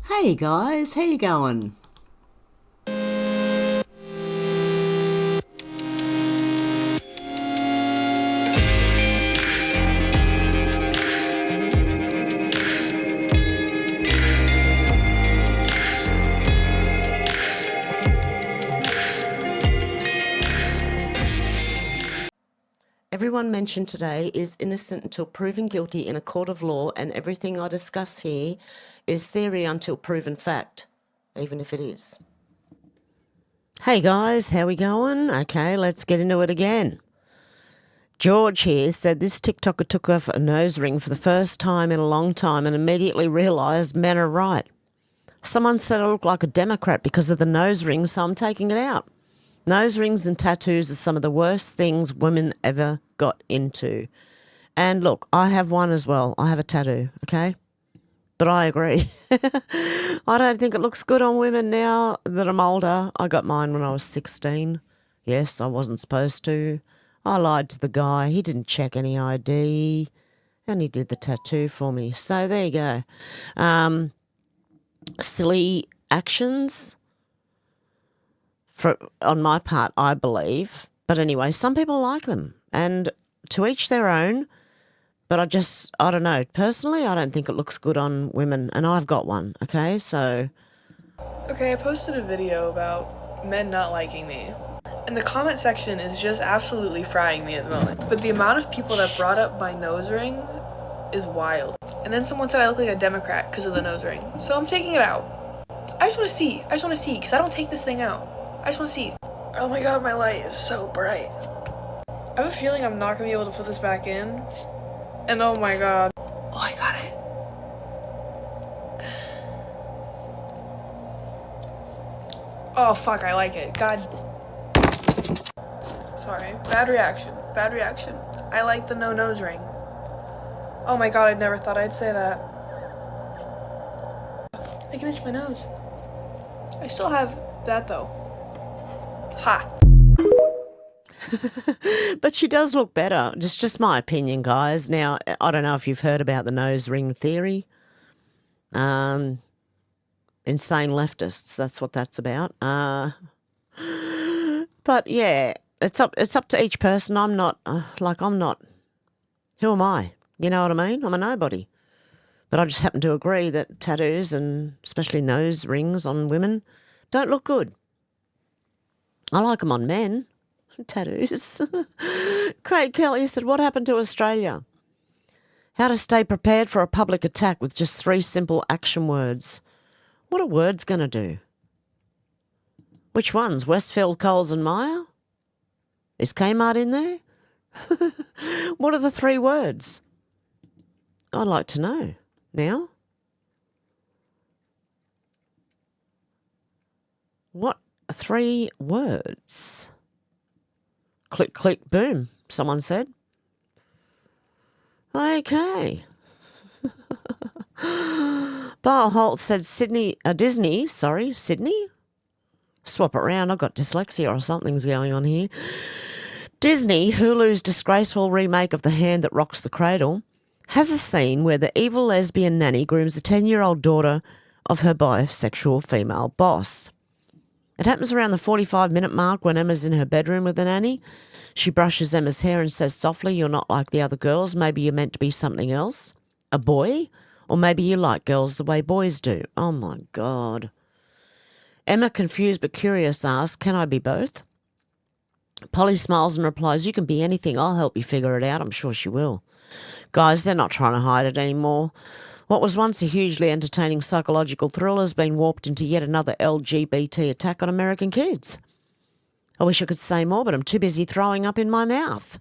Hey guys, how you going? Everyone mentioned today is innocent until proven guilty in a court of law, and everything I discuss here is theory until proven fact, even if it is. Hey guys, how we going? Okay, let's get into it again. George here said this TikToker took off a nose ring for the first time in a long time and immediately realised men are right. Someone said I look like a Democrat because of the nose ring, so I'm taking it out. Nose rings and tattoos are some of the worst things women ever got into. And look, I have one as well. I have a tattoo, okay? But I agree. I don't think it looks good on women now that I'm older. I got mine when I was 16. Yes, I wasn't supposed to. I lied to the guy. He didn't check any ID. And he did the tattoo for me. So there you go. Silly actions on my part, I believe. But anyway, some people like them. And to each their own. But I don't know. Personally, I don't think it looks good on women. And I've got one, okay? So. Okay, I posted a video about men not liking me. And the comment section is just absolutely frying me at the moment. But the amount of people that brought up my nose ring is wild. And then someone said I look like a Democrat because of the nose ring. So I'm taking it out. I just want to see, because I don't take this thing out. I just want to see. Oh my god, my light is so bright. I have a feeling I'm not going to be able to put this back in. And oh my god. Oh, I got it. Oh fuck, I like it. God. Sorry. Bad reaction. I like the no nose ring. Oh my god, I never thought I'd say that. I can itch my nose. I still have that though. Ha! But she does look better. Just my opinion, guys. Now, I don't know if you've heard about the nose ring theory. Insane leftists, that's what that's about. But yeah, it's up to each person. I'm not. Who am I? You know what I mean? I'm a nobody. But I just happen to agree that tattoos, and especially nose rings on women, don't look good. I like them on men. Tattoos. Craig Kelly said, what happened to Australia? How to stay prepared for a public attack with just 3 simple action words. What are words going to do? Which ones? Westfield, Coles and Myer? Is Kmart in there? What are the 3 words? I'd like to know now. What 3 words? Click, click, boom, someone said. Okay. Barl Holt said Sydney. Swap it around, I've got dyslexia or something's going on here. Disney, Hulu's disgraceful remake of The Hand That Rocks the Cradle, has a scene where the evil lesbian nanny grooms a 10-year-old daughter of her bisexual female boss. It happens around the 45-minute mark when Emma's in her bedroom with the nanny. She brushes Emma's hair and says softly, you're not like the other girls. Maybe you're meant to be something else. A boy? Or maybe you like girls the way boys do. Oh, my God. Emma, confused but curious, asks, can I be both? Polly smiles and replies, you can be anything. I'll help you figure it out. I'm sure she will. Guys, they're not trying to hide it anymore. What was once a hugely entertaining psychological thriller has been warped into yet another LGBT attack on American kids. I wish I could say more, but I'm too busy throwing up in my mouth.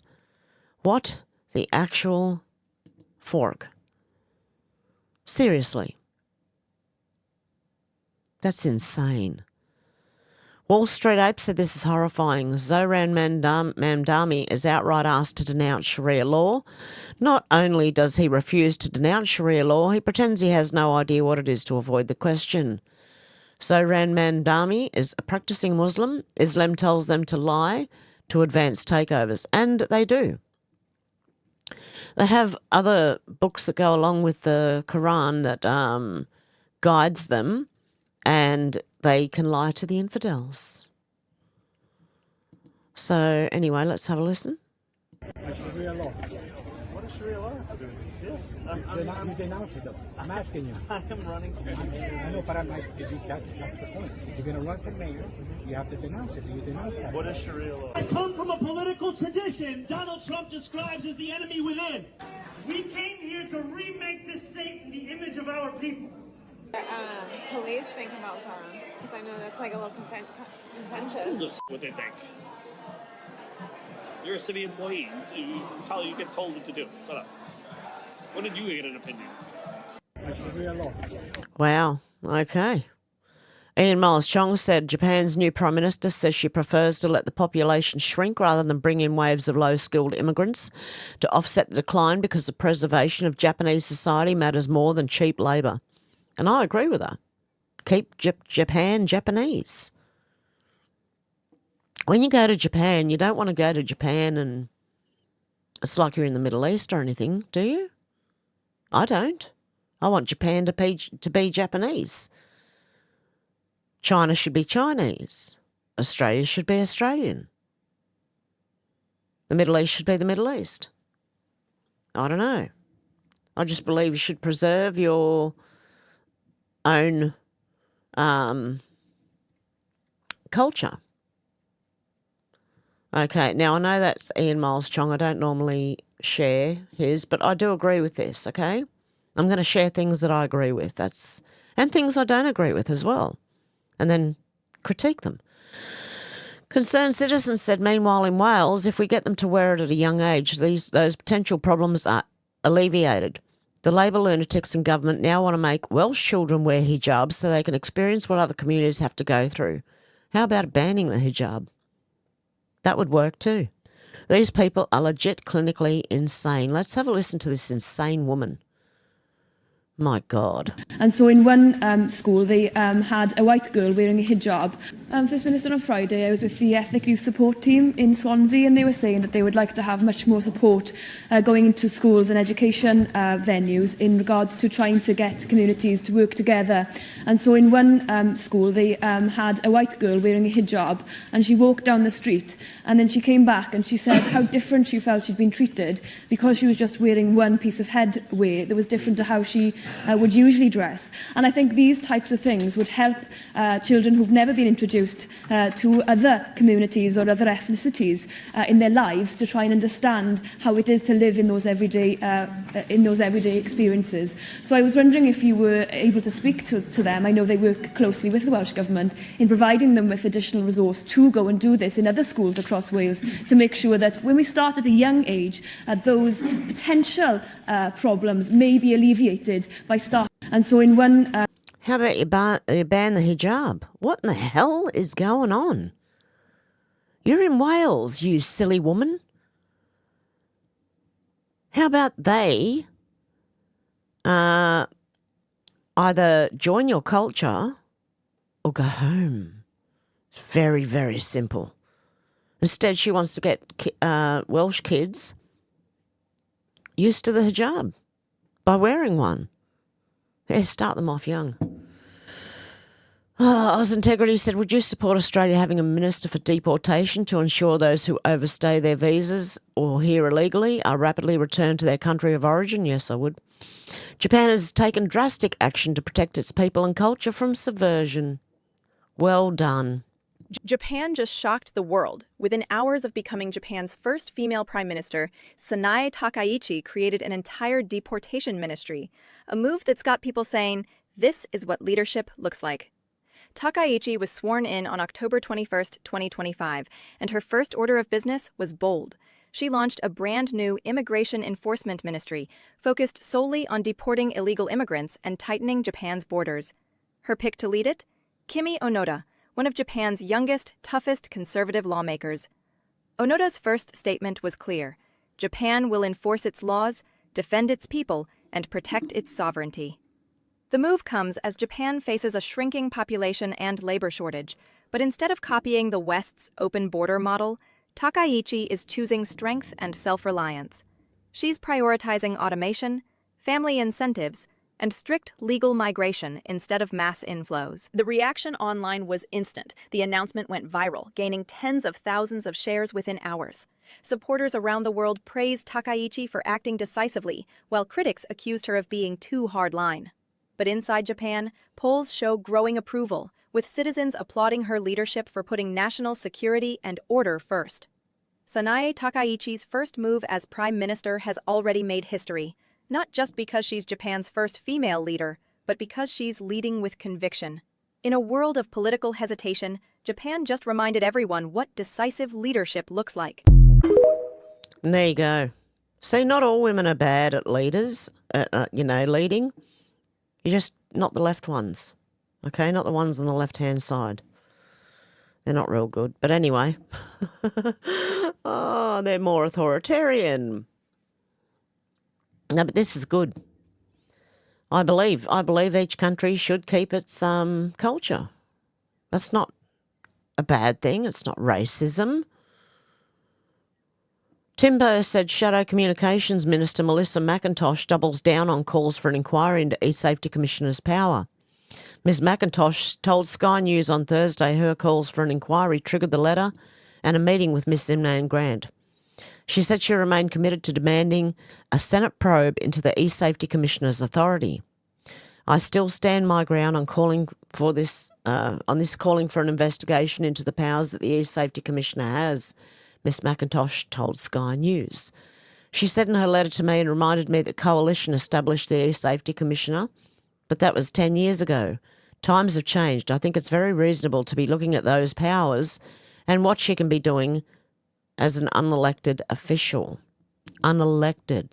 What the actual fork? Seriously. That's insane. Wall Street Ape said this is horrifying. Zohran Mamdani is outright asked to denounce Sharia law. Not only does he refuse to denounce Sharia law, he pretends he has no idea what it is to avoid the question. Zohran Mamdani is a practicing Muslim. Islam tells them to lie to advance takeovers, and they do. They have other books that go along with the Quran that guides them, and they can lie to the infidels. So anyway, let's have a listen. Sharia law. What does Sharia law have to do with this? You denounce it, though. I'm asking you. I am running. I know, but that's the point. If you're going to run for mayor, you have to denounce it. You denounce that. What is Sharia law? I come from a political tradition Donald Trump describes as the enemy within. We came here to remake this state in the image of our people. Police think about Zara, because I know that's like a little contentious. This is what they think. You're a city employee. You get told what to do. Shut up. When did you get an opinion? Sharia law. Wow. Okay. Ian Miles Chong said Japan's new Prime Minister says she prefers to let the population shrink rather than bring in waves of low-skilled immigrants to offset the decline because the preservation of Japanese society matters more than cheap labour. And I agree with her. Keep Japan Japanese. When you go to Japan, you don't want to go to Japan and it's like you're in the Middle East or anything, do you? I don't. I want Japan to be Japanese. China should be Chinese. Australia should be Australian. The Middle East should be the Middle East. I don't know. I just believe you should preserve your own culture. Okay, now I know that's Ian Miles Chong. I don't normally share his, but I do agree with this, okay? I'm going to share things that I agree with. And things I don't agree with as well. And then critique them. Concerned citizens said, meanwhile, in Wales, if we get them to wear it at a young age, those potential problems are alleviated. The Labor lunatics in government now want to make Welsh children wear hijabs so they can experience what other communities have to go through. How about banning the hijab? That would work too. These people are legit clinically insane. Let's have a listen to this insane woman. My God. And so in one school, they had a white girl wearing a hijab. First Minister, on Friday, I was with the Ethnic Youth Support Team in Swansea, and they were saying that they would like to have much more support going into schools and education venues in regards to trying to get communities to work together. And so in one school, they had a white girl wearing a hijab, and she walked down the street, and then she came back and she said how different she felt she'd been treated because she was just wearing one piece of headwear that was different to how she would usually dress. And I think these types of things would help children who've never been introduced to other communities or other ethnicities in their lives to try and understand how it is to live in those everyday experiences. So I was wondering if you were able to speak to them. I know they work closely with the Welsh Government in providing them with additional resource to go and do this in other schools across Wales to make sure that when we start at a young age, those potential problems may be alleviated by start. And so in one... How about you ban the hijab? What in the hell is going on? You're in Wales, you silly woman. How about they either join your culture or go home? It's very, very simple. Instead, she wants to get Welsh kids used to the hijab by wearing one. Yeah, start them off young. Oz Integrity said, would you support Australia having a minister for deportation to ensure those who overstay their visas or here illegally are rapidly returned to their country of origin? Yes, I would. Japan has taken drastic action to protect its people and culture from subversion. Well done. Japan just shocked the world. Within hours of becoming Japan's first female prime minister, Sanae Takaichi created an entire deportation ministry, a move that's got people saying, this is what leadership looks like. Takaichi was sworn in on October 21, 2025, and her first order of business was bold. She launched a brand new immigration enforcement ministry focused solely on deporting illegal immigrants and tightening Japan's borders. Her pick to lead it? Kimi Onoda, one of Japan's youngest, toughest conservative lawmakers. Onoda's first statement was clear. Japan will enforce its laws, defend its people, and protect its sovereignty. The move comes as Japan faces a shrinking population and labor shortage, but instead of copying the West's open border model, Takaichi is choosing strength and self-reliance. She's prioritizing automation, family incentives, and strict legal migration instead of mass inflows. The reaction online was instant. The announcement went viral, gaining tens of thousands of shares within hours. Supporters around the world praised Takaichi for acting decisively, while critics accused her of being too hardline. But inside Japan, polls show growing approval, with citizens applauding her leadership for putting national security and order first. Sanae Takaichi's first move as prime minister has already made history, not just because she's Japan's first female leader, but because she's leading with conviction. In a world of political hesitation, Japan just reminded everyone what decisive leadership looks like. And there you go. See, not all women are bad at leaders, leading. You're just not the left ones, okay? Not the ones on the left-hand side. They're not real good. But anyway, they're more authoritarian. No, but this is good. I believe each country should keep its culture. That's not a bad thing. It's not racism. Timbo said Shadow Communications Minister Melissa McIntosh doubles down on calls for an inquiry into e-Safety Commissioner's power. Ms McIntosh told Sky News on Thursday her calls for an inquiry triggered the letter and a meeting with Ms Imran Grant. She said she remained committed to demanding a Senate probe into the e-Safety Commissioner's authority. I still stand my ground on calling for calling for an investigation into the powers that the e-Safety Commissioner has, Ms McIntosh told Sky News. She said in her letter to me and reminded me that Coalition established the e-Safety Commissioner, but that was 10 years ago. Times have changed. I think it's very reasonable to be looking at those powers and what she can be doing as an unelected official. Unelected.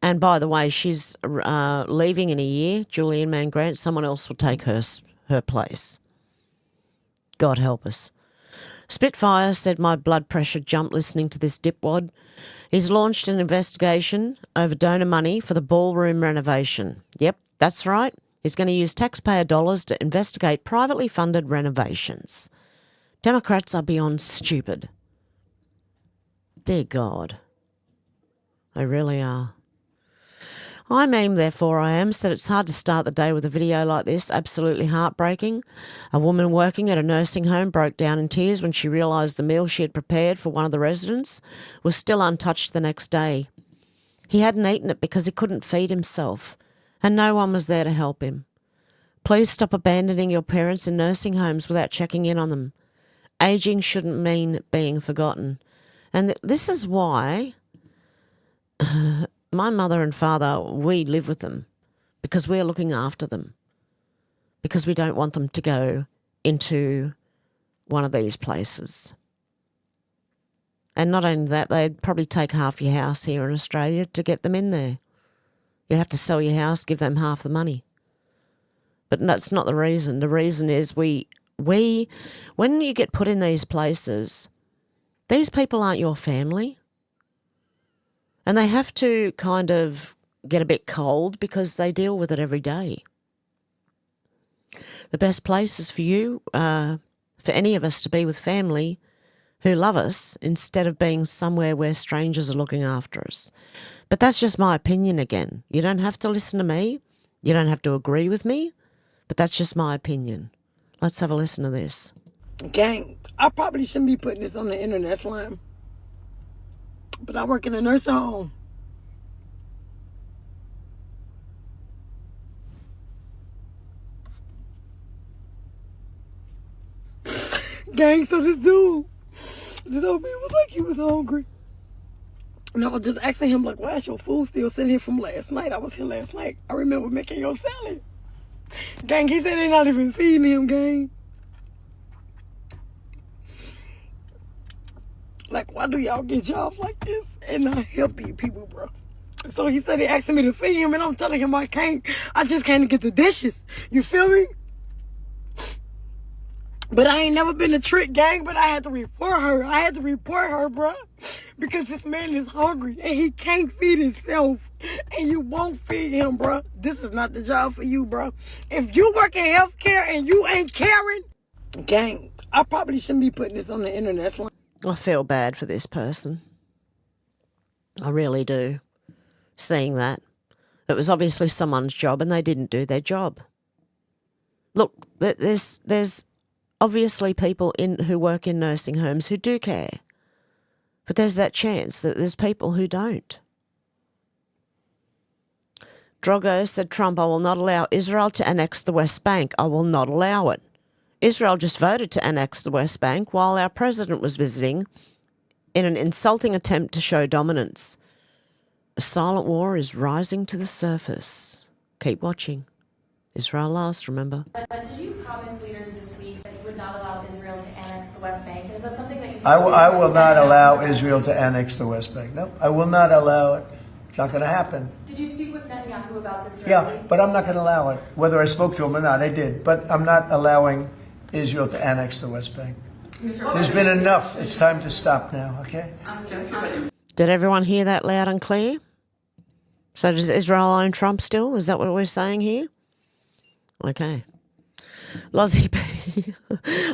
And by the way, she's leaving in a year, Julian Mann Grant. Someone else will take her place. God help us. Spitfire said my blood pressure jumped listening to this dipwad. He's launched an investigation over donor money for the ballroom renovation. Yep, that's right. He's going to use taxpayer dollars to investigate privately funded renovations. Democrats are beyond stupid. Dear God. They really are. I mean, therefore I am, said it's hard to start the day with a video like this. Absolutely heartbreaking. A woman working at a nursing home broke down in tears when she realised the meal she had prepared for one of the residents was still untouched the next day. He hadn't eaten it because he couldn't feed himself, and no one was there to help him. Please stop abandoning your parents in nursing homes without checking in on them. Ageing shouldn't mean being forgotten. And this is why my mother and father, we live with them because we're looking after them, because we don't want them to go into one of these places. And not only that, they'd probably take half your house here in Australia to get them in there. You'd have to sell your house, give them half the money. But that's not the reason. The reason is we when you get put in these places, these people aren't your family. And they have to kind of get a bit cold because they deal with it every day. The best place is for you, for any of us to be with family who love us instead of being somewhere where strangers are looking after us. But that's just my opinion again. You don't have to listen to me. You don't have to agree with me. But that's just my opinion. Let's have a listen to this. Gang, I probably shouldn't be putting this on the internet slime. But I work in a nursing home. Gang, so this old man was like he was hungry. And I was just asking him, like, why is your food still sitting here from last night? I was here last night. I remember making your salad. Gang, he said they're not even feeding him, gang. Like, why do y'all get jobs like this and not help these people, bro? So he said he asking me to feed him, and I'm telling him I can't. I just can't get the dishes. You feel me? But I ain't never been a trick, gang, but I had to report her. I had to report her, bro. Because this man is hungry, and he can't feed himself. And you won't feed him, bro. This is not the job for you, bro. If you work in healthcare and you ain't caring, gang, I probably shouldn't be putting this on the internet. I feel bad for this person. I really do. Seeing that. It was obviously someone's job and they didn't do their job. Look, there's obviously people who work in nursing homes who do care. But there's that chance that there's people who don't. Drogo said, Trump, I will not allow Israel to annex the West Bank. I will not allow it. Israel just voted to annex the West Bank while our president was visiting in an insulting attempt to show dominance. A silent war is rising to the surface. Keep watching. Israel last, remember. But did you promise leaders this week that you would not allow Israel to annex the West Bank? Is that something that you... I will not allow Israel to annex the West Bank. No, I will not allow it. It's not going to happen. Did you speak with Netanyahu about this directly? Yeah, but I'm not going to allow it. Whether I spoke to him or not, I did. But I'm not allowing Israel to annex the West Bank. There's been enough. It's time to stop now, okay? Did everyone hear that loud and clear? So does Israel own Trump still? Is that what we're saying here? Okay. Lozzie B.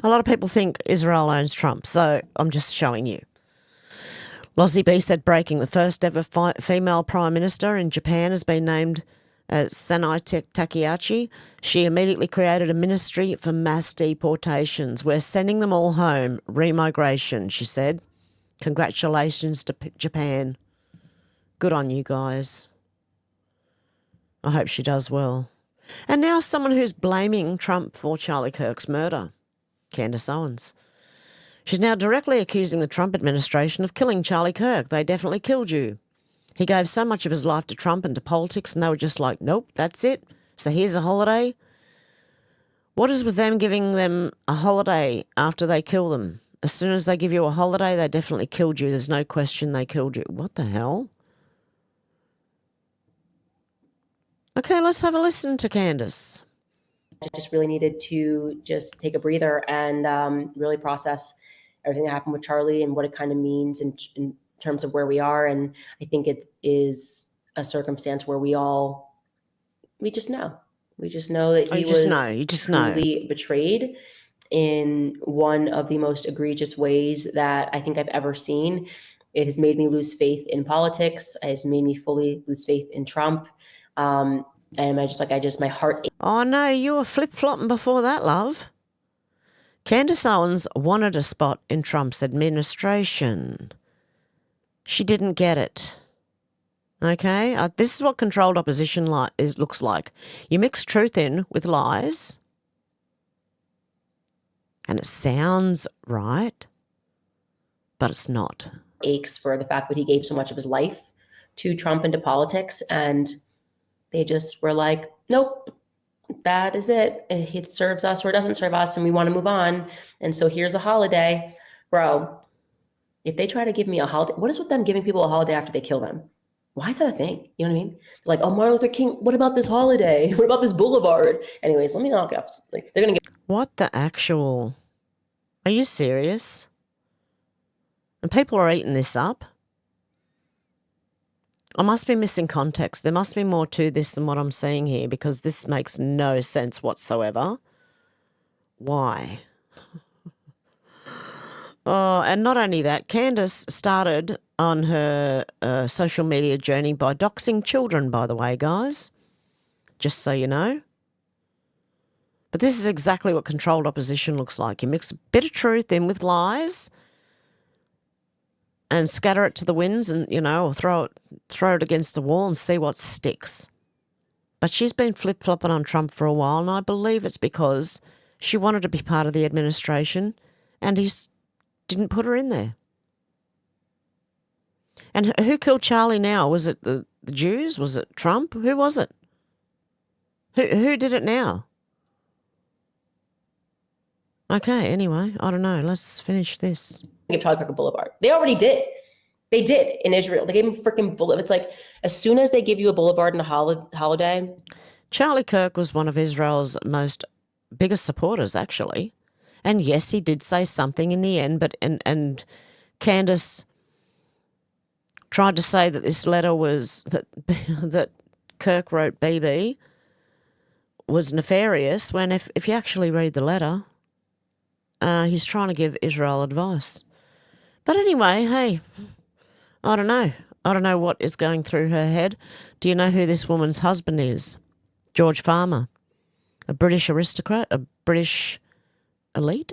A lot of people think Israel owns Trump, so I'm just showing you. Lozzie B said, breaking, the first ever female prime minister in Japan has been named Sanae Takaichi. She immediately created a ministry for mass deportations. We're sending them all home. Remigration, she said. Congratulations to Japan. Good on you guys. I hope she does well. And now someone who's blaming Trump for Charlie Kirk's murder, Candace Owens. She's now directly accusing the Trump administration of killing Charlie Kirk. They definitely killed you. He gave so much of his life to Trump and to politics, and they were just like, nope, that's it. So here's a holiday. What is with them giving them a holiday after they kill them? As soon as they give you a holiday, they definitely killed you. There's no question they killed you. What the hell? Okay, let's have a listen to Candace. I just really needed to just take a breather and really process everything that happened with Charlie and what it kind of means in terms of where we are. And I think it is a circumstance where we just know. We just know that he was truly betrayed in one of the most egregious ways that I think I've ever seen. It has made me lose faith in politics. It has made me fully lose faith in Trump. And my heart. Oh no, you were flip-flopping before that, love. Candace Owens wanted a spot in Trump's administration. She didn't get it. Okay? This is what controlled opposition looks like. You mix truth in with lies, and it sounds right, but it's not. Aches for the fact that he gave so much of his life to Trump and to politics, and they just were like, nope, that is it. It serves us or it doesn't serve us, and we want to move on. And so here's a holiday. Bro, if they try to give me a holiday, what is with them giving people a holiday after they kill them? Why is that a thing? You know what I mean? They're like, oh, Martin Luther King, what about this holiday? What about this boulevard? Anyways, let me knock off. They're going to get... What the actual... Are you serious? And people are eating this up? I must be missing context. There must be more to this than what I'm seeing here, because this makes no sense whatsoever. Why? Oh, and not only that, Candace started on her social media journey by doxing children, by the way, guys. Just so you know. But this is exactly what controlled opposition looks like. You mix a bit of truth in with lies and scatter it to the winds and, or throw it against the wall and see what sticks. But she's been flip-flopping on Trump for a while, and I believe it's because she wanted to be part of the administration and he didn't put her in there. And who killed Charlie now? Was it the Jews? Was it Trump? Who was it? Who did it now? Okay, anyway, I don't know. Let's finish this. Give Charlie Kirk a boulevard. They already did. They did in Israel. They gave him freaking boulevard. It's like, as soon as they give you a boulevard and a holiday. Charlie Kirk was one of Israel's biggest supporters, actually. And yes, he did say something in the end, but and Candace tried to say that this letter was, that Kirk wrote BB was nefarious, when if you actually read the letter, he's trying to give Israel advice. But anyway, hey, I don't know. I don't know what is going through her head. Do you know who this woman's husband is? George Farmer, a British aristocrat, a British elite?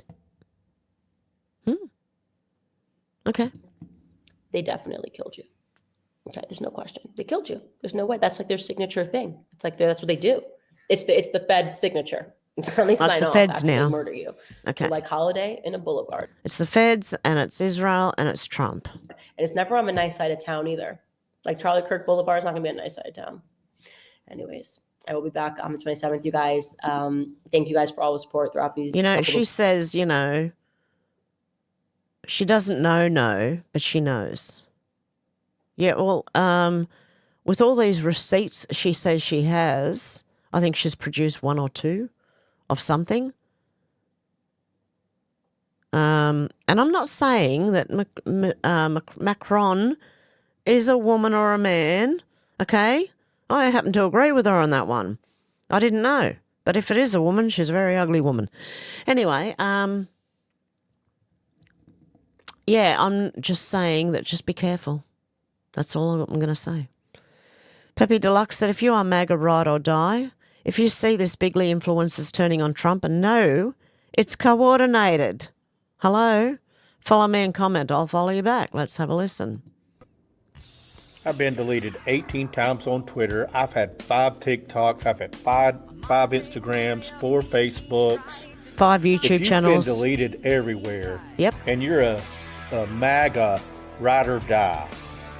Okay. They definitely killed you. Okay, there's no question. They killed you. There's no way. That's like their signature thing. It's like that's what they do. It's the Fed signature. It's when they sign the off feds after now. they murder you. Okay. You're like Holiday in a boulevard. It's the feds, and it's Israel, and it's Trump. And it's never on a nice side of town either. Like Charlie Kirk Boulevard is not going to be a nice side of town. Anyways, I will be back on the 27th, you guys. Thank you guys for all the support throughout these. She says, she doesn't know, but she knows. Yeah, well, with all these receipts she says she has, I think she's produced one or two of something. And I'm not saying that Macron is a woman or a man, okay? I happen to agree with her on that one. I didn't know. But if it is a woman, she's a very ugly woman. Anyway, yeah, I'm just saying that just be careful. That's all I'm going to say. Pepe Deluxe said, if you are MAGA, ride or die. If you see this bigly influencers turning on Trump and know it's coordinated. Hello? Follow me and comment. I'll follow you back. Let's have a listen. I've been deleted 18 times on Twitter. I've had 5 TikToks. I've had five Instagrams, 4 Facebooks. 5 YouTube channels. You've been deleted everywhere. Yep. And you're a MAGA ride or die.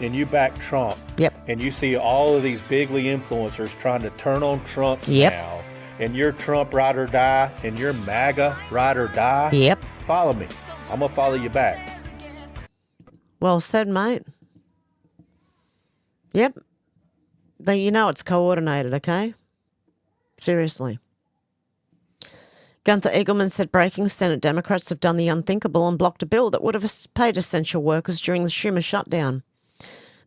And you back Trump. Yep. And you see all of these bigly influencers trying to turn on Trump now. And you're Trump ride or die. And you're MAGA ride or die. Yep. Follow me. I'm going to follow you back. Well said, mate. Yep. You know it's coordinated, okay? Seriously. Gunther Eagleman said breaking Senate Democrats have done the unthinkable and blocked a bill that would have paid essential workers during the Schumer shutdown.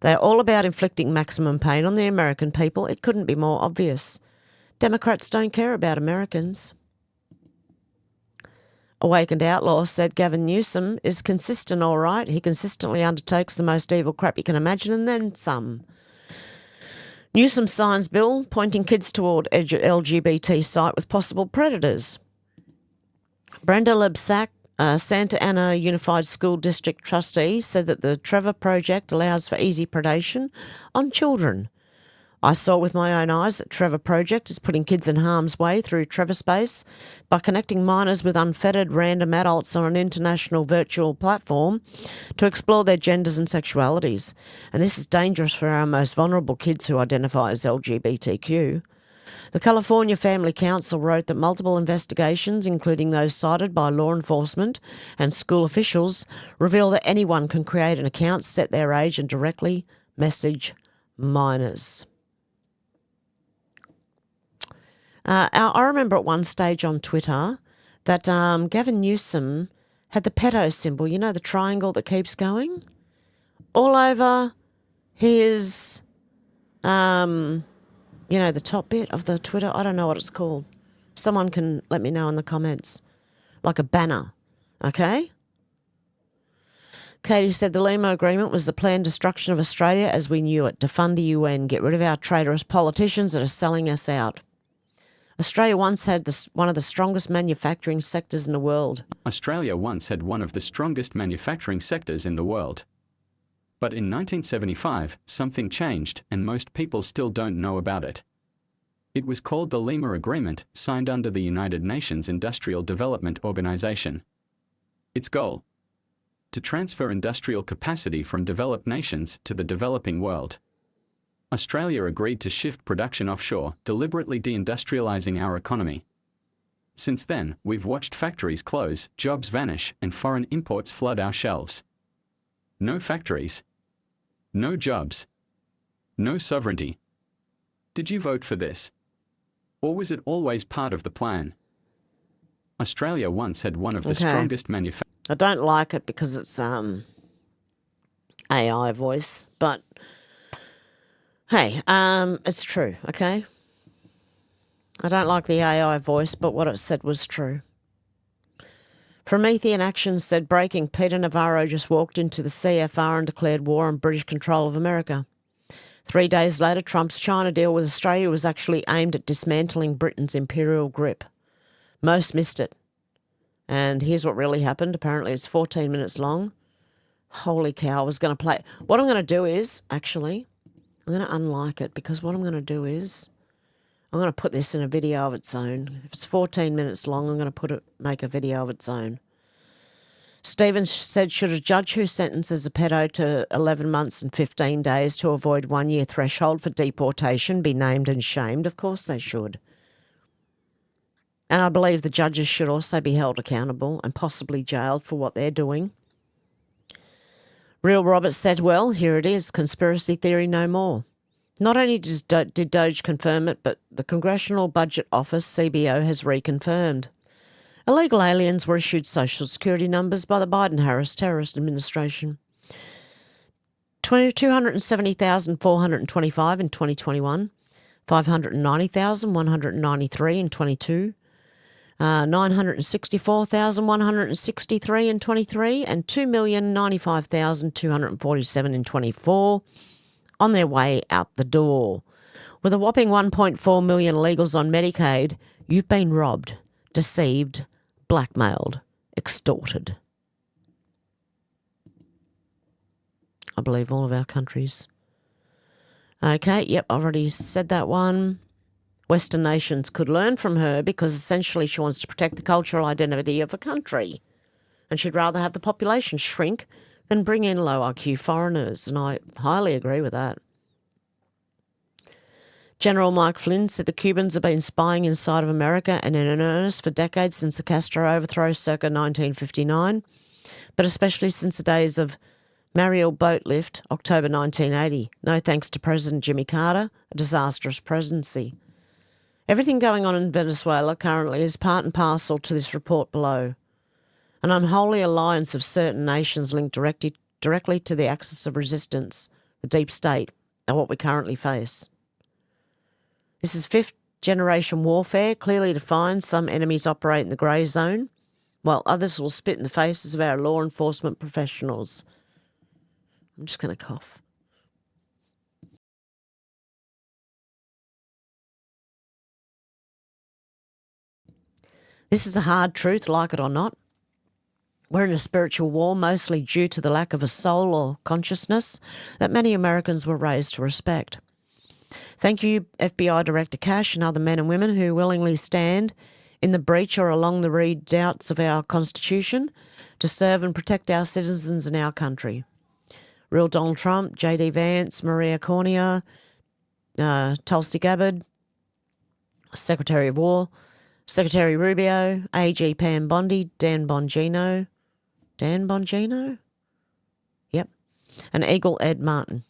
They are all about inflicting maximum pain on the American people. It couldn't be more obvious. Democrats don't care about Americans. Awakened Outlaw said Gavin Newsom is consistent, all right. He consistently undertakes the most evil crap you can imagine and then some. Newsom signs bill pointing kids toward LGBT site with possible predators. Brenda Lebsack, Santa Ana Unified School District trustee, said that the Trevor Project allows for easy predation on children. I saw with my own eyes that Trevor Project is putting kids in harm's way through Trevor Space by connecting minors with unfettered random adults on an international virtual platform to explore their genders and sexualities. And this is dangerous for our most vulnerable kids who identify as LGBTQ. The California Family Council wrote that multiple investigations, including those cited by law enforcement and school officials, reveal that anyone can create an account, set their age and directly message minors. I remember at one stage on Twitter that Gavin Newsom had the pedo symbol, you know, the triangle that keeps going, all over his, the top bit of the Twitter. I don't know what it's called. Someone can let me know in the comments. Like a banner, okay? Katie said the Lima Agreement was the planned destruction of Australia as we knew it. Defund the UN, get rid of our traitorous politicians that are selling us out. Australia once had one of the strongest manufacturing sectors in the world. Australia once had one of the strongest manufacturing sectors in the world. But in 1975, something changed and most people still don't know about it. It was called the Lima Agreement, signed under the United Nations Industrial Development Organization. Its goal? To transfer industrial capacity from developed nations to the developing world. Australia agreed to shift production offshore, deliberately deindustrializing our economy. Since then, we've watched factories close, jobs vanish, and foreign imports flood our shelves. No factories. No jobs. No sovereignty. Did you vote for this? Or was it always part of the plan? Australia once had one of the strongest manufacturing... I don't like it because it's AI voice, but... Hey, it's true, okay? I don't like the AI voice, but what it said was true. Promethean Actions said breaking Peter Navarro just walked into the CFR and declared war on British control of America. 3 days later, Trump's China deal with Australia was actually aimed at dismantling Britain's imperial grip. Most missed it. And here's what really happened. Apparently it's 14 minutes long. Holy cow, I was going to play. What I'm going to do is, actually, I'm going to unlike it, because what I'm going to do is I'm going to put this in a video of its own. If it's 14 minutes long, I'm going to make a video of its own. Stevens said, should a judge who sentences a pedo to 11 months and 15 days to avoid 1 year threshold for deportation be named and shamed? Of course they should. And I believe the judges should also be held accountable and possibly jailed for what they're doing. Real Roberts said, well, here it is, conspiracy theory no more. Not only did Doge confirm it, but the Congressional Budget Office, CBO, has reconfirmed. Illegal aliens were issued social security numbers by the Biden-Harris terrorist administration. 270,425 in 2021, 590,193 in 22, 964,163 in 23, and 2,095,247 in 24, on their way out the door. With a whopping 1.4 million illegals on Medicaid, you've been robbed, deceived, blackmailed, extorted. I believe all of our countries. Okay, yep, I already said that one. Western nations could learn from her because essentially she wants to protect the cultural identity of a country. And she'd rather have the population shrink than bring in low IQ foreigners, and I highly agree with that. General Mike Flynn said the Cubans have been spying inside of America and in earnest for decades since the Castro overthrow circa 1959, but especially since the days of Mariel Boatlift, October 1980. No thanks to President Jimmy Carter, a disastrous presidency. Everything going on in Venezuela currently is part and parcel to this report below. An unholy alliance of certain nations linked directly to the axis of resistance, the deep state, and what we currently face. This is fifth-generation warfare, clearly defined. Some enemies operate in the grey zone, while others will spit in the faces of our law enforcement professionals. I'm just going to cough. This is the hard truth, like it or not. We're in a spiritual war, mostly due to the lack of a soul or consciousness that many Americans were raised to respect. Thank you, FBI Director Cash and other men and women who willingly stand in the breach or along the redoubts of our Constitution to serve and protect our citizens and our country. Real Donald Trump, J.D. Vance, Maria Cornelia, Tulsi Gabbard, Secretary of War, Secretary Rubio, AG Pam Bondi, Dan Bongino? Yep. And Eagle Ed Martin.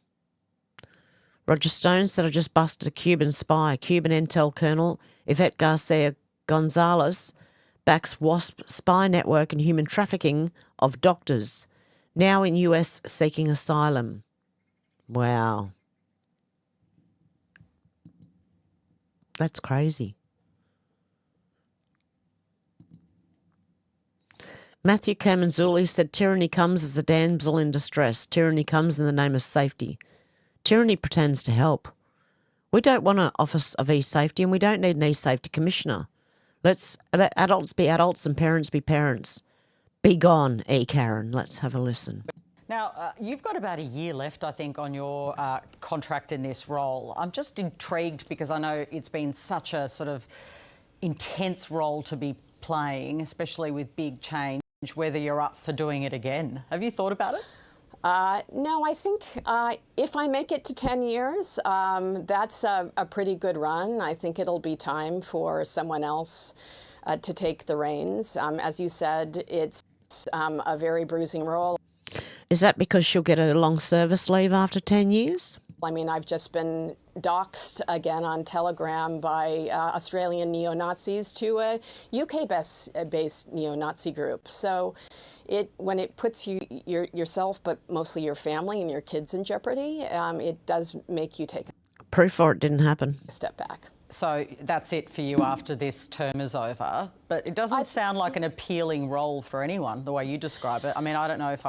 Roger Stone said, I just busted a Cuban spy. Cuban intel colonel Yvette Garcia Gonzalez backs WASP spy network and human trafficking of doctors, now in US seeking asylum. Wow. That's crazy. Matthew Kamanzuli said, tyranny comes as a damsel in distress. Tyranny comes in the name of safety. Tyranny pretends to help. We don't want an Office of E-Safety, and we don't need an E-Safety Commissioner. Let's let adults be adults and parents be parents. Be gone, E-Karen. Let's have a listen. Now, you've got about a year left, I think, on your contract in this role. I'm just intrigued because I know it's been such a sort of intense role to be playing, especially with big change, whether you're up for doing it again. Have you thought about it? No, I think if I make it to 10 years, that's a pretty good run. I think it'll be time for someone else to take the reins. As you said, it's a very bruising role. Is that because she'll get a long service leave after 10 years? I mean, I've just been doxxed again on Telegram by Australian neo-Nazis to a UK-based neo-Nazi group. So when it puts yourself, but mostly your family and your kids in jeopardy, it does make you take proof for it didn't happen. A step back. So that's it for you after this term is over. But it doesn't sound like an appealing role for anyone, the way you describe it. I mean, I don't know if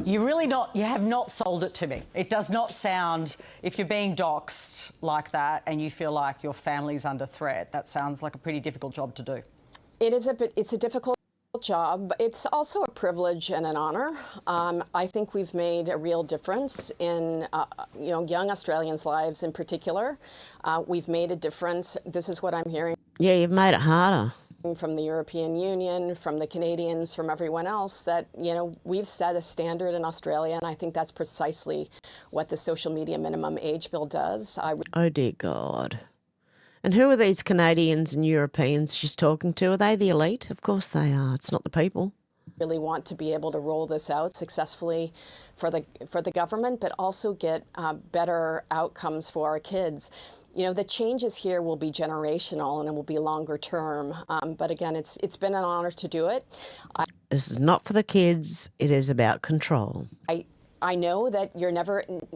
you have not sold it to me. It does not sound, if you're being doxxed like that and you feel like your family's under threat, that sounds like a pretty difficult job to do. It's a difficult job. It's also a privilege and an honor. I think we've made a real difference in young Australians' lives in particular. We've made a difference. This is what I'm hearing. Yeah, you've made it harder. From the European Union, from the Canadians, from everyone else, that, we've set a standard in Australia, and I think that's precisely what the social media minimum age bill does. Oh, dear God. And who are these Canadians and Europeans she's talking to? Are they the elite? Of course they are. It's not the people. Really want to be able to roll this out successfully for the government, but also get better outcomes for our kids. The changes here will be generational and it will be longer term. But again, it's been an honor to do it. This is not for the kids. It is about control. I know that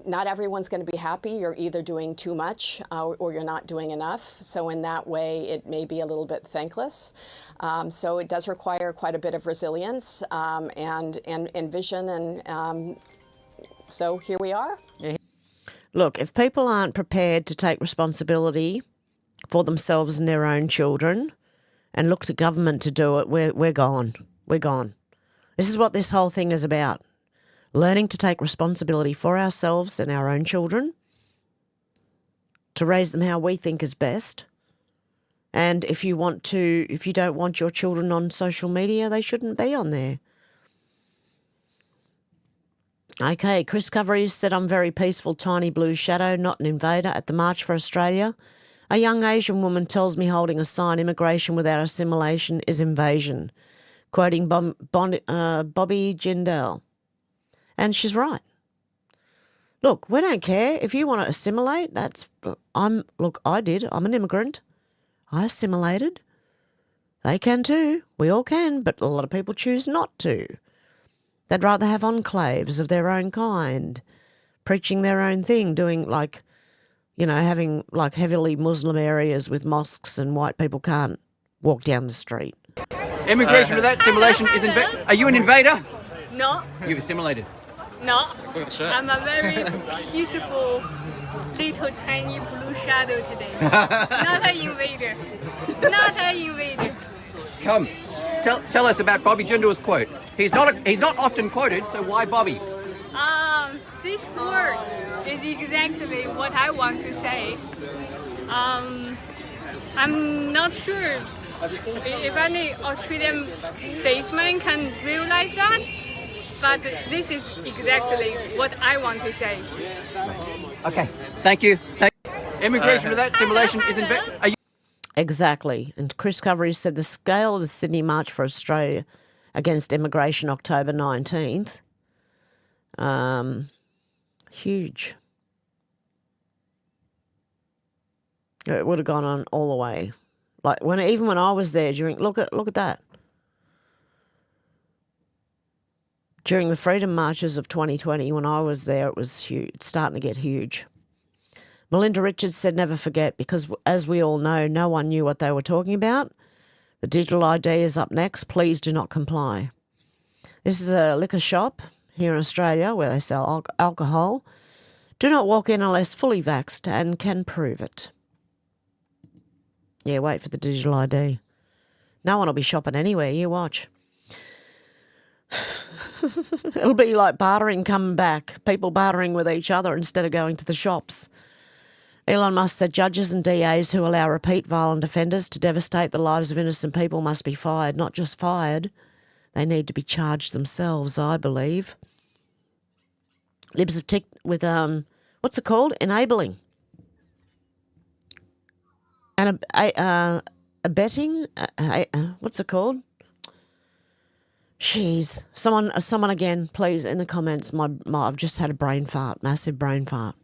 not everyone's going to be happy. You're either doing too much or you're not doing enough. So in that way, it may be a little bit thankless. So it does require quite a bit of resilience and vision. And so here we are. Look, if people aren't prepared to take responsibility for themselves and their own children and look to government to do it, we're gone. We're gone. This is what this whole thing is about. Learning to take responsibility for ourselves and our own children, to raise them how we think is best. And if you don't want your children on social media, they shouldn't be on there. Okay, Chris Covery said, I'm very peaceful, tiny blue shadow, not an invader. At the March for Australia, a young Asian woman tells me holding a sign, immigration without assimilation is invasion, quoting Bobby Jindal. And she's right. Look, we don't care. If you want to assimilate, I did. I'm an immigrant. I assimilated. They can too. We all can, but a lot of people choose not to. They'd rather have enclaves of their own kind, preaching their own thing, doing having heavily Muslim areas with mosques and white people can't walk down the street. Immigration without assimilation is invasion. Are you an invader? No. You've assimilated. No. I'm a very peaceful, little tiny blue shadow today. Not an invader. Not an invader. Come, tell us about Bobby Jindal's quote. He's not often quoted, so why Bobby? These words is exactly what I want to say. I'm not sure if any Australian statesman can realize that. But this is exactly what I want to say. Okay, thank you. Immigration without assimilation is invasion. Exactly. And Chris Covery said the scale of the Sydney March for Australia against immigration October 19th, huge. It would have gone on all the way. Even when I was there look at that. During the freedom marches of 2020, when I was there, it was huge. It's starting to get huge. Melinda Richards said, never forget, because as we all know, no one knew what they were talking about. The digital ID is up next. Please do not comply. This is a liquor shop here in Australia where they sell alcohol. Do not walk in unless fully vaxxed and can prove it. Yeah, wait for the digital ID. No one will be shopping anywhere. You watch. It'll be like bartering coming back, people bartering with each other instead of going to the shops. Elon Musk said judges and DAs who allow repeat violent offenders to devastate the lives of innocent people must be fired. Not just fired, they need to be charged themselves, I believe. Libs have ticked with, what's it called? Enabling. And abetting? What's it called? Jeez. Someone again, please, in the comments. I've just had a brain fart, massive brain fart.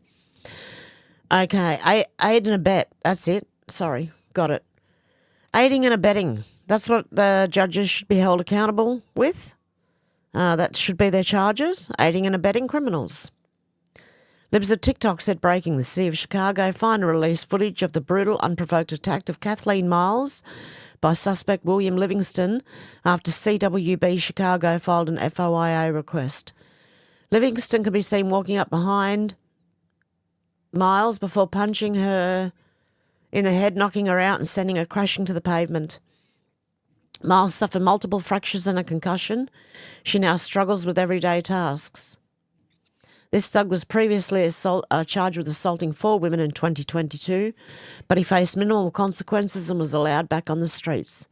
Okay, aid and abet. That's it. Sorry, got it. Aiding and abetting. That's what the judges should be held accountable with. That should be their charges. Aiding and abetting criminals. Libs of TikTok said breaking the City of Chicago finally released footage of the brutal, unprovoked attack of Kathleen Miles by suspect William Livingston after CWB Chicago filed an FOIA request. Livingston can be seen walking up behind Miles before punching her in the head, knocking her out and sending her crashing to the pavement. Miles suffered multiple fractures and a concussion. She now struggles with everyday tasks. This thug was previously charged with assaulting 4 women in 2022, but he faced minimal consequences and was allowed back on the streets.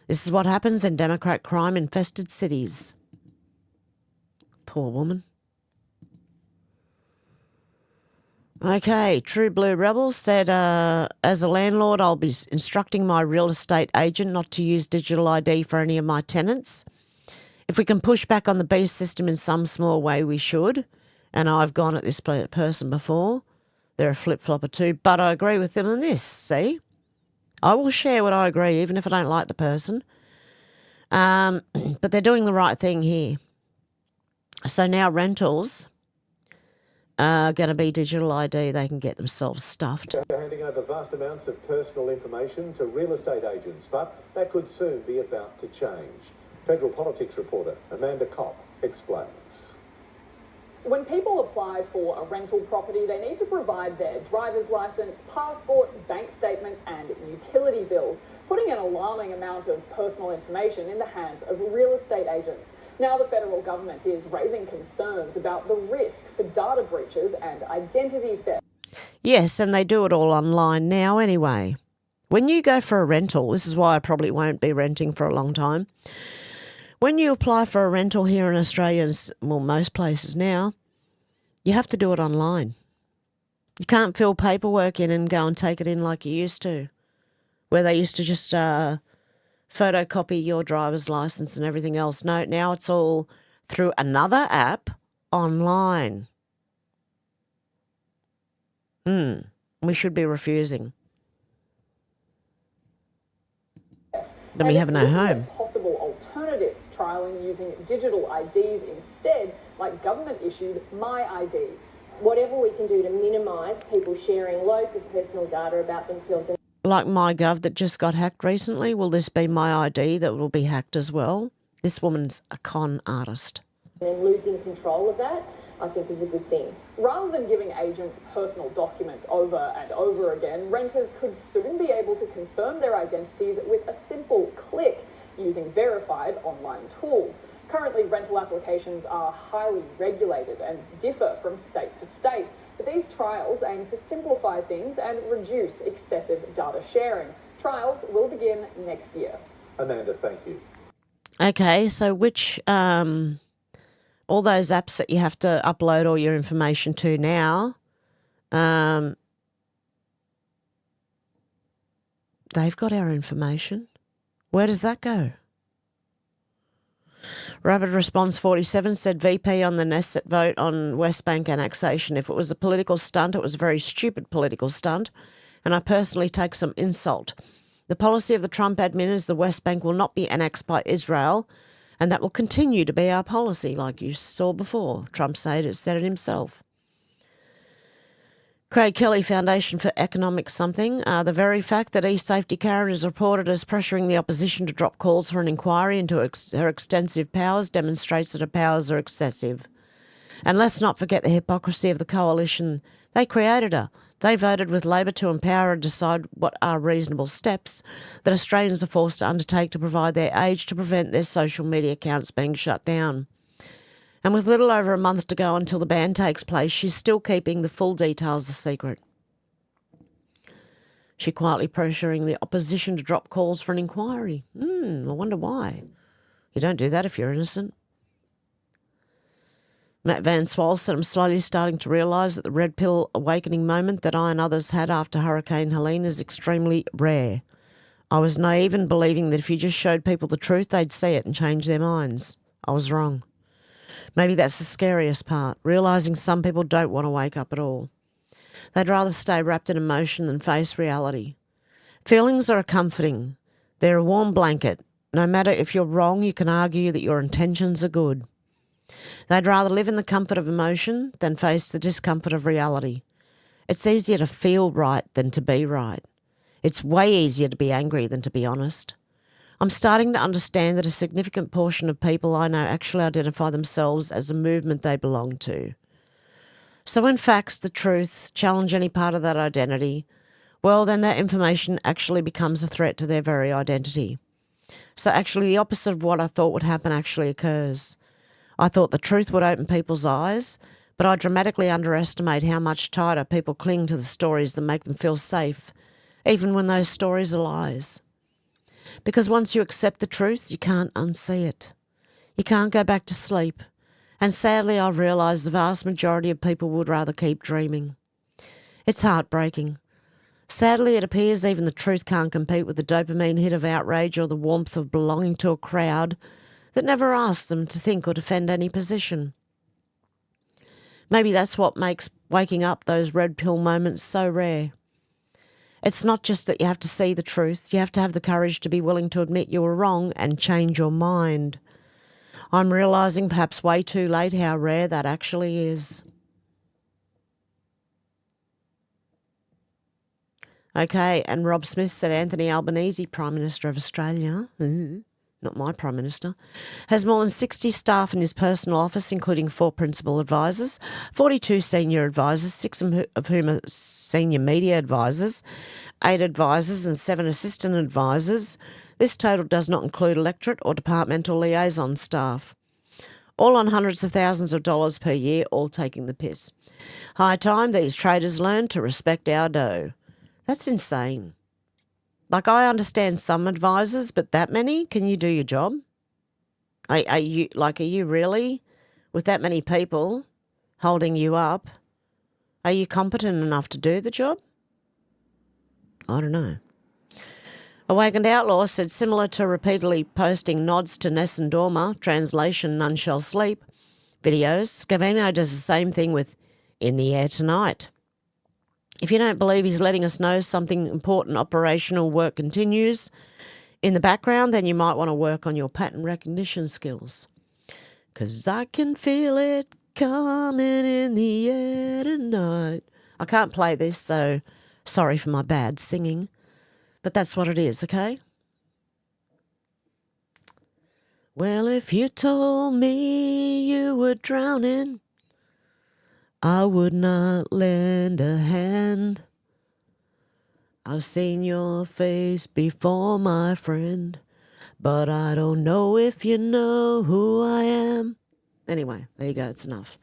This is what happens in Democrat crime-infested cities. Poor woman. Okay, True Blue Rebel said, as a landlord, I'll be instructing my real estate agent not to use digital ID for any of my tenants. If we can push back on the beast system in some small way, we should. And I've gone at this person before. They're a flip-flopper too, but I agree with them on this, see? I will share what I agree, even if I don't like the person. But they're doing the right thing here. So now rentals are going to be digital ID. They can get themselves stuffed. They're handing over vast amounts of personal information to real estate agents, but that could soon be about to change. Federal politics reporter Amanda Kopp explains. When people apply for a rental property, they need to provide their driver's license, passport, bank statements and utility bills, putting an alarming amount of personal information in the hands of real estate agents. Now the federal government is raising concerns about the risk for data breaches and identity theft. Yes, and they do it all online now anyway. When you go for a rental, this is why I probably won't be renting for a long time. When you apply for a rental here in Australia, well, most places now, you have to do it online. You can't fill paperwork in and go and take it in like you used to, where they used to just photocopy your driver's license and everything else. No, now it's all through another app online. We should be refusing. Then we have no home. Possible alternatives, trialling using digital IDs instead, like government-issued My IDs. Whatever we can do to minimise people sharing loads of personal data about themselves. Like MyGov that just got hacked recently, will this be My ID that will be hacked as well? This woman's a con artist. And then losing control of that, I think, is a good thing. Rather than giving agents personal documents over and over again, renters could soon be able to confirm their identities with a simple click using verified online tools. Currently, rental applications are highly regulated and differ from state to state, but these trials aim to simplify things and reduce excessive data sharing. Trials will begin next year. Amanda, thank you. Okay, so which, all those apps that you have to upload all your information to now, they've got our information. Where does that go? Rapid Response 47 said VP on the Knesset vote on West Bank annexation. If it was a political stunt, it was a very stupid political stunt, and I personally take some insult. The policy of the Trump admin is the West Bank will not be annexed by Israel, and that will continue to be our policy, like you saw before. Trump said it himself. Craig Kelly, Foundation for Economic something. The very fact that E-Safety Karen is reported as pressuring the opposition to drop calls for an inquiry into her extensive powers demonstrates that her powers are excessive. And let's not forget the hypocrisy of the coalition. They created her. They voted with Labor to empower her to decide what are reasonable steps that Australians are forced to undertake to provide their age to prevent their social media accounts being shut down. And with little over a month to go until the ban takes place, she's still keeping the full details a secret. She's quietly pressuring the opposition to drop calls for an inquiry. I wonder why. You don't do that if you're innocent. Matt Van Swal said, I'm slowly starting to realise that the red pill awakening moment that I and others had after Hurricane Helene is extremely rare. I was naive in believing that if you just showed people the truth, they'd see it and change their minds. I was wrong. Maybe that's the scariest part, realising some people don't want to wake up at all. They'd rather stay wrapped in emotion than face reality. Feelings are comforting. They're a warm blanket. No matter if you're wrong, you can argue that your intentions are good. They'd rather live in the comfort of emotion than face the discomfort of reality. It's easier to feel right than to be right. It's way easier to be angry than to be honest. I'm starting to understand that a significant portion of people I know actually identify themselves as a movement they belong to. So when facts, the truth, challenge any part of that identity, well, then that information actually becomes a threat to their very identity. So actually the opposite of what I thought would happen actually occurs. I thought the truth would open people's eyes, but I dramatically underestimate how much tighter people cling to the stories that make them feel safe, even when those stories are lies. Because once you accept the truth, you can't unsee it. You can't go back to sleep. And sadly, I've realised the vast majority of people would rather keep dreaming. It's heartbreaking. Sadly, it appears even the truth can't compete with the dopamine hit of outrage or the warmth of belonging to a crowd that never asks them to think or defend any position. Maybe that's what makes waking up those red pill moments so rare. It's not just that you have to see the truth, you have to have the courage to be willing to admit you were wrong and change your mind. I'm realising perhaps way too late how rare that actually is. Okay, and Rob Smith said Anthony Albanese, Prime Minister of Australia, not my Prime Minister, has more than 60 staff in his personal office, including 4 principal advisors, 42 senior advisors, 6 of whom are senior media advisors, 8 advisors and 7 assistant advisors. This total does not include electorate or departmental liaison staff. All on hundreds of thousands of dollars per year, all taking the piss. High time these traders learn to respect our dough. That's insane. Like, I understand some advisors, but that many? Can you do your job? Are you really, with that many people holding you up, are you competent enough to do the job? I don't know. Awakened Outlaw said, similar to repeatedly posting nods to Ness and Dorma, translation, none shall sleep, videos, Scavino does the same thing with In the Air Tonight. If you don't believe he's letting us know something important operational work continues in the background, then you might want to work on your pattern recognition skills. 'Cause I can feel it coming in the air tonight. I can't play this, so sorry for my bad singing. But that's what it is, okay? Well, if you told me you were drowning, I would not lend a hand. I've seen your face before, my friend, but I don't know if you know who I am. Anyway, there you go, it's enough.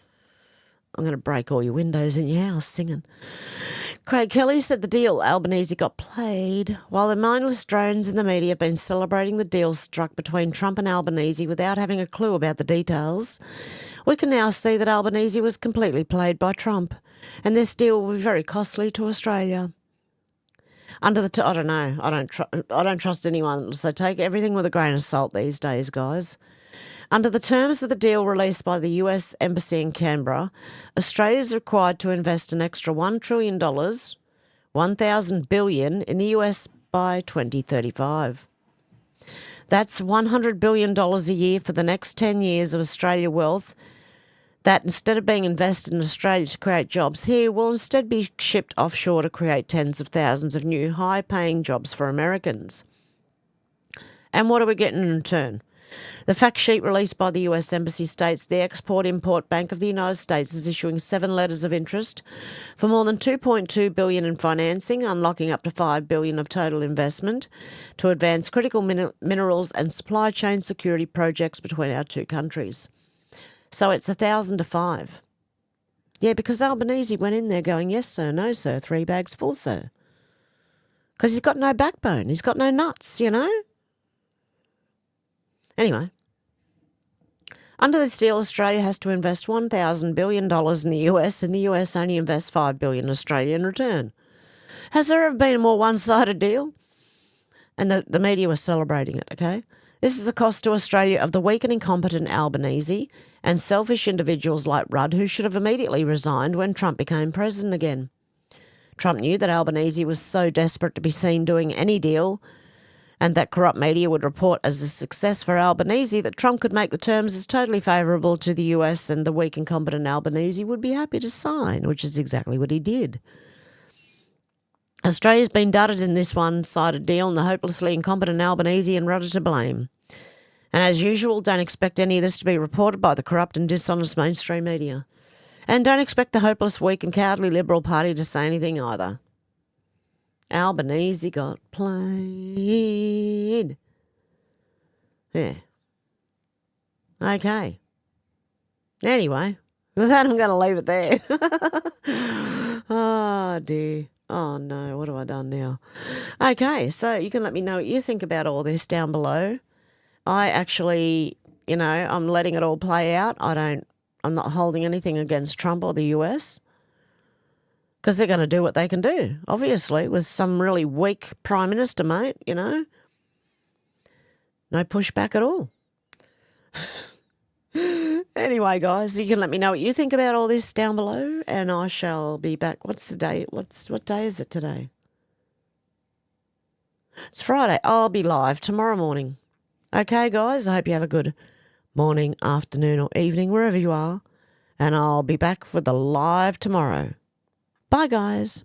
I'm going to break all your windows in your house singing. Craig Kelly said the deal Albanese got played. While the mindless drones in the media have been celebrating the deal struck between Trump and Albanese without having a clue about the details, we can now see that Albanese was completely played by Trump, and this deal will be very costly to Australia. I don't know. I don't trust anyone, so take everything with a grain of salt these days, guys. Under the terms of the deal released by the US Embassy in Canberra, Australia is required to invest an extra $1 trillion, 1,000 billion in the US by 2035. That's $100 billion a year for the next 10 years of Australia wealth that, instead of being invested in Australia to create jobs here, will instead be shipped offshore to create tens of thousands of new high-paying jobs for Americans. And what are we getting in return? The fact sheet released by the US Embassy states the Export-Import Bank of the United States is issuing 7 letters of interest for more than $2.2 billion in financing, unlocking up to $5 billion of total investment to advance critical minerals and supply chain security projects between our two countries. So it's 1,000 to 5. Yeah, because Albanese went in there going, yes, sir, no, sir, 3 bags full, sir. Because he's got no backbone. He's got no nuts, you know? Anyway, under this deal, Australia has to invest $1,000 billion in the US, and the US only invests $5 billion in Australia in return. Has there ever been a more one-sided deal? And the media was celebrating it, okay? This is the cost to Australia of the weak and incompetent Albanese and selfish individuals like Rudd, who should have immediately resigned when Trump became president again. Trump knew that Albanese was so desperate to be seen doing any deal and that corrupt media would report as a success for Albanese, that Trump could make the terms as totally favourable to the US and the weak and competent Albanese would be happy to sign, which is exactly what he did. Australia's been dudded in this one-sided deal, and the hopelessly incompetent Albanese and Rudder to blame. And as usual, don't expect any of this to be reported by the corrupt and dishonest mainstream media. And don't expect the hopeless, weak and cowardly Liberal Party to say anything either. Albanese got played. Yeah. Okay. Anyway, with that I'm going to leave it there. Oh, dear. Oh, no. What have I done now? Okay, so you can let me know what you think about all this down below. I actually, I'm letting it all play out. I'm not holding anything against Trump or the US. Because they're going to do what they can do, obviously, with some really weak Prime Minister, mate, No pushback at all. Anyway, guys, you can let me know what you think about all this down below, and I shall be back. What's the day? What day is it today? It's Friday. I'll be live tomorrow morning. Okay, guys, I hope you have a good morning, afternoon, or evening, wherever you are, and I'll be back for the live tomorrow. Bye, guys.